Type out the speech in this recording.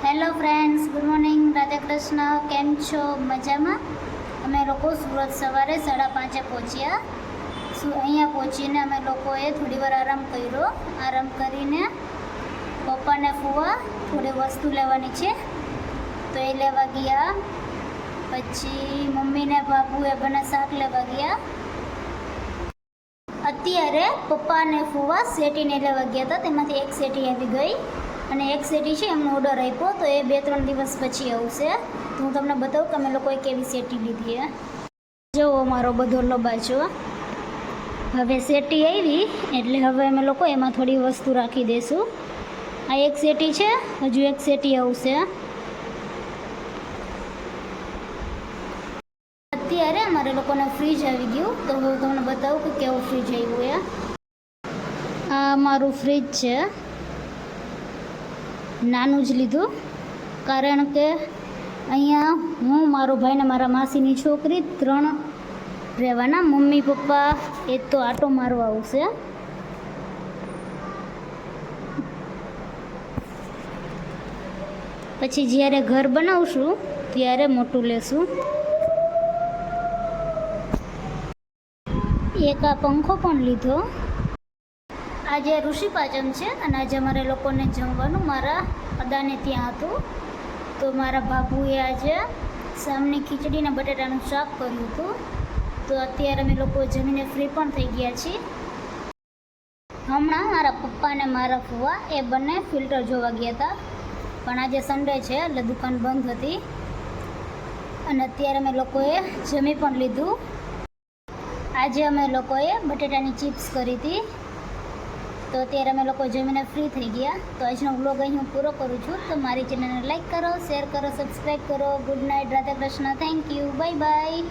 Hello friends, good morning. Radhe Krishna. કેમ છો? મજામાં? અમે લોકો સુરત સવારે 5:30 પહોંચ્યા. અહીંયા પહોંચીને અમે લોકોએ થોડી વાર આરામ કર્યો. આરામ કરીને પપ્પાને ફુવા થોડી વસ્તુ લેવાની છે તો એ લેવા ગયા. પછી મમ્મીને બાબુએ બંને શાક લેવા ગયા. અત્યારે પપ્પા અને ફુવા સેટીને લેવા ગયા હતા. તેમાંથી એક સેટી આવી ગઈ અને એક સેટી છે એમનો ઓર્ડર આપ્યો તો એ 2-3 દિવસ પછી આવશે. તો હું તમને બતાવું કે અમે લોકોએ કેવી સેટી લીધી છે. જુઓ મારો બધો લબાચો. હવે સેટી આવી એટલે હવે અમે લોકો એમાં થોડી વસ્તુ રાખી દઈશું. આ એક સેટી છે, હજુ એક સેટી આવશે. અત્યારે અમારે લોકોને ફ્રીજ આવી ગયું તો હું તમને બતાવું કે કેવું ફ્રીજ આવ્યું એ. આ મારું ફ્રીજ છે. નાનું જ લીધું કારણ કે અહીંયા હું, મારો ભાઈ ને મારા માસીની છોકરી 3 રહેવાના. મમ્મી પપ્પા એ તો આટો મારવા આવશે. પછી જ્યારે ઘર બનાવશું ત્યારે મોટું લેશું. એક આ પંખો પણ લીધો. આજે ઋષિ પાચમ છે અને આજે અમારે લોકોને જમવાનું મારા અદાને ત્યાં હતું. તો મારા બાબુએ આજે સામની ખીચડી અને બટાટાનું શાક કર્યું હતું. તો અત્યારે અમે લોકો જમીને ફ્રી પણ થઈ ગયા છીએ. હમણાં મારા પપ્પા અને મારા ફુવા એ બંને ફિલ્ટર જોવા ગયા હતા, પણ આજે સન્ડે છે એટલે દુકાન બંધ હતી. અને અત્યારે અમે લોકોએ જમી પણ લીધું. આજે અમે લોકોએ બટાટાની ચિપ્સ કરી હતી. તો અત્યારે અમે લોકો જમીને ફ્રી થઈ ગયા. તો આજનો વ્લોગ અહીં હું પૂરો કરું છું. તો મારી ચેનલને લાઈક કરો, શેર કરો, સબસ્ક્રાઈબ કરો. Good night. Radhe Krishna. Thank you. Bye bye.